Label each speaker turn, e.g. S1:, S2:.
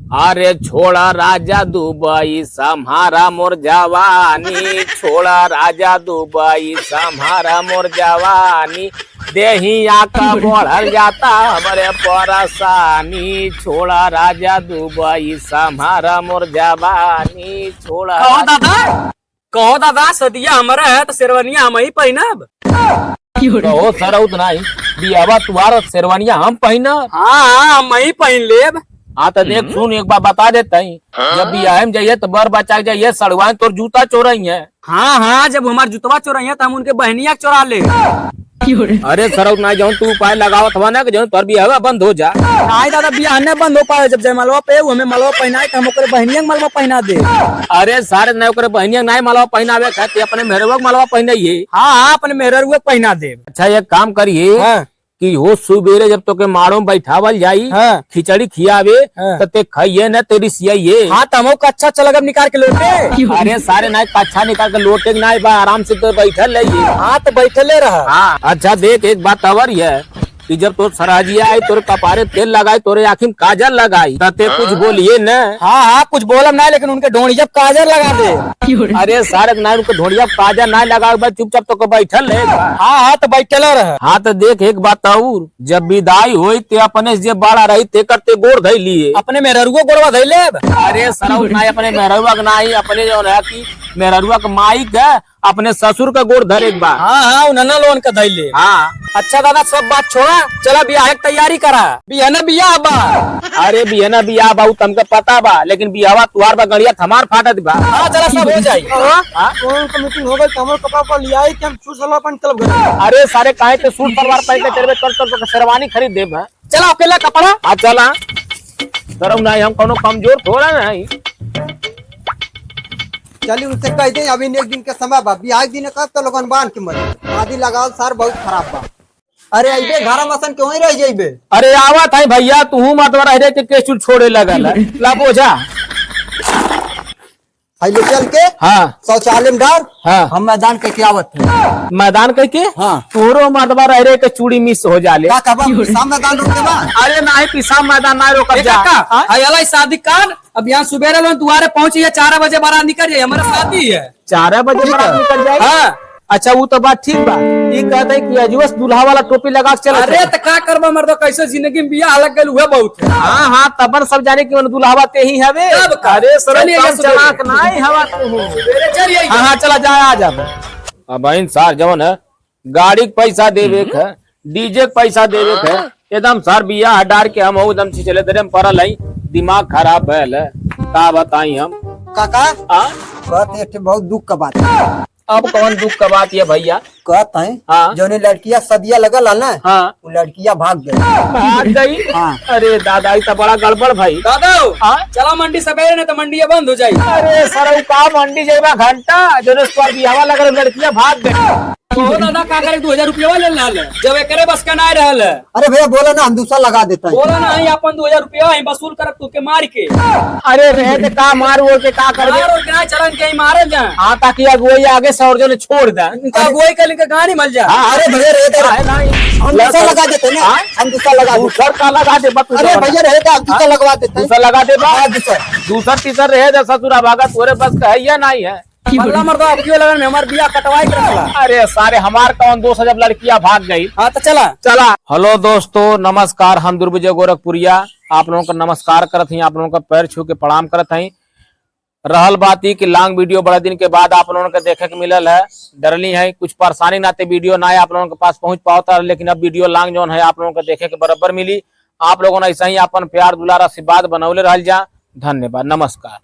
S1: अरे छोड़ा राजा दुबई सम्हारा मोर जवानी, छोड़ा राजा दुबई सम्हारा मोर जवानी, देहिया का बढ़ल जाता हमारे परेशानी, छोड़ा राजा दुबई सम्हारा मोर जवानी, छोड़ा।
S2: कहो दादा सदिया हमारा है तो शेरवानिया हम ही पहनब।
S1: कहो सरौत नहीं बियावा तुम्हारा शेरवानिया हम पहनब।
S2: हाँ हम ही पहन लेब।
S1: हाँ तो देख सुन एक बार बता देते हैं, जब बियाह में जाइए तो बर बचा जाइए सड़वा तोर जूता चोरई है।
S2: हाँ हाँ जब हमारे जुतवा चोरई है तो हम उनके बहनिया चोरा ले।
S1: अरे सरौत ना जाऊँ तू उपाय लगावत हवा ना जो तोर बियाह बंद हो जा।
S2: नहीं दादा बियाह नहीं बंद हो पाए, जब जयमालवा पे हमें मलवा पहनाए तो हम ओकरे बहनिया के मलवा पहना दे।
S1: अरे सारे नहीं ओकरे बहनिया नहीं मलवा पहनावे खाते अपने मेहरवा मलवा पहनाइए।
S2: हाँ हाँ अपने मेहरुआ पहना दे।
S1: अच्छा एक काम करिए कि हो सुबेरे जब तो के माड़ो में बैठावल जाई खिचड़ी खियावे तो ते खाइए न तेरी सियाइए।
S2: हाँ तो हमको अच्छा अच्छा लगा निकाल के लोटे।
S1: अरे सारे नाई कच्छा निकाल के लोटे नाई बा आराम से तो बैठल रहिए।
S2: हाँ तो बैठले रहा।
S1: हाँ अच्छा देख एक बात और है कि जब तोर सराजिया आई तोर कपारे तेल लगाई तोरे आँखी में काजल लगाई ते कुछ बोलिए न।
S2: हाँ हाँ कुछ बोलम नहीं लेकिन उनके ढोंढिया काजल लगा दे।
S1: अरे सारे नाई उनके ढोड़िया काजल नहीं लगा चुपचाप तो बैठल रहे।
S2: हाँ हाँ तो बैठले रहा।
S1: हाँ तो देख एक बात और जब विदाई हुई ते अपने जे बाड़ा रही ते करते गोड़ धई लिए
S2: अपने मेहरुआ गोड़वा धई ले।
S1: अरे सरौत नहीं अपने मेहरुआ का नहीं अपने जो है कि मेहरुआ का माइक है अपने ससुर का गोड़ धरे एक बार।
S2: हाँ हाँ उन्ना लोन का धई ले।
S1: हाँ
S2: अच्छा दादा सब बात छोड़ा चला बियाह की तैयारी करा। बियाह बियाह बा।
S1: अरे बियाह बियाह बाबू तुमके पता बा लेकिन बियाहवा तुहार बा गड़िया थमार फाटत बा।
S2: हाँ चला सब हो जाये।
S1: मीटिंग हो गई कमल कपड़ा पर लिया हम सूट सलवार पहन चल गए। अरे सारे काहे के सूट सलवार पहन के तेरे तो शेरवानी खरीद देब।
S2: चला अकेला कपड़ा।
S1: हाँ चला शर्म नहीं हम कोनो कमजोर थोड़ा नहीं।
S3: चलिए उनसे कह दे अभी एक दिन के समय बा बियाह दिन कब तो लोगन बांध के मर आदि लगाओ सर बहुत खराब बा। अरे अबे घर मसन क्यों ही रह जाइबे।
S1: अरे आवत है भैया तू मत रह के केस छोड़े लगल ला बोझा
S3: ले चल के।
S1: हाँ
S3: शौचालय में डाल।
S1: हाँ
S3: हम मैदान के आवत है
S1: मैदान कह के। हाँ तोरो मर्दबा रह के चूड़ी मिस हो जाले।
S3: का कहबा मैदान रोक देबा।
S1: अरे नहीं पिसा मैदान नहीं रोक जा।
S2: अला शादी कर अब यहाँ सुबेरे लोग दुआरे पहुंची 4 बजे बारात निकल जाये हमारा शादी है
S1: 4 बजे बारात निकल जाए। हाँ अच्छा वो तो बात ठीक बा ये कहते है कि अजवस दूल्हा वाला टोपी लगा के चल।
S2: अरे तो क्या करबा मर्द कैसे जिंदगी में बियाह अलग गल हुआ बहुत है।
S1: हाँ हाँ तब सब जाने की दुल्हावा ते ही हवे। अरे चलाक नहीं हवा तू। हाँ चला जाए आ जा। अब सार जवन है गाड़ी के पैसा देवे है डीजे के पैसा देवे है एकदम सर बियाह डार के हम एकदम चले दे पड़ल है दिमाग खराब है का बताई हम।
S3: काका कहते बहुत दुख का बात है।
S1: अब कौन दुख का बात है भैया।
S3: कहते हैं
S1: हाँ
S3: जो लड़कियां सदिया लगल है ना।
S1: हाँ
S3: वो लड़कियां भाग
S1: गई। हाँ अरे दादा ये तो बड़ा गड़बड़ भाई।
S2: दादा चला मंडी सवेरे नहीं तो मंडी बंद हो जाये।
S1: अरे सर का मंडी जाइबा घंटा जो बियावा लगल लड़कियां भाग गई।
S2: दादा का करे 2000 रुपया ले ला जब एक बस का नहीं रहल।
S3: अरे भैया बोला ना हम दूसरा लगा देते हैं।
S2: बोला ना अपन 2000 रुपया वसूल कर तू के मार के।
S1: अरे रहे का मार वो के का कर
S2: चलन के मारे जाए।
S1: हाँ ताकि अगुवई आगे से और जो छोड़ दे
S2: अगुवई के लेके गाड़ी मिल जाए।
S3: अरे भैया हम दूसरा लगा देते ना हम दूसरा लगा
S1: दूसर का लगा दे।
S3: अरे भैया रहेगा दूसरा लगवा देते
S1: दूसरा लगा दे दूसर तीसर रहे ससुरा भागा तोरे बस का है या नहीं है।
S2: मर्दा लगन में हमारे बियाह कटवाई कर।
S1: अरे सारे हमार कौन दोस्त जब लड़कियां भाग गई।
S2: हाँ तो चला।
S1: हेलो दोस्तों नमस्कार हम दुर्विजय गोरखपुरिया आप लोगों का नमस्कार करत हैं आप लोगों का पैर छू के प्रणाम करत हैं। रहल बात ही कि लॉन्ग वीडियो बड़ा दिन के बाद आप लोगों को देखे के मिलल है डरली है कुछ परेशानी नाते वीडियो ना आप लोगों के पास पहुंच पाता लेकिन अब वीडियो लॉन्ग जो है आप लोगों को देखे के बराबर मिली। आप लोगों ने ऐसा ही अपन प्यार दुलार आशीर्वाद बनौले रह जा। धन्यवाद नमस्कार।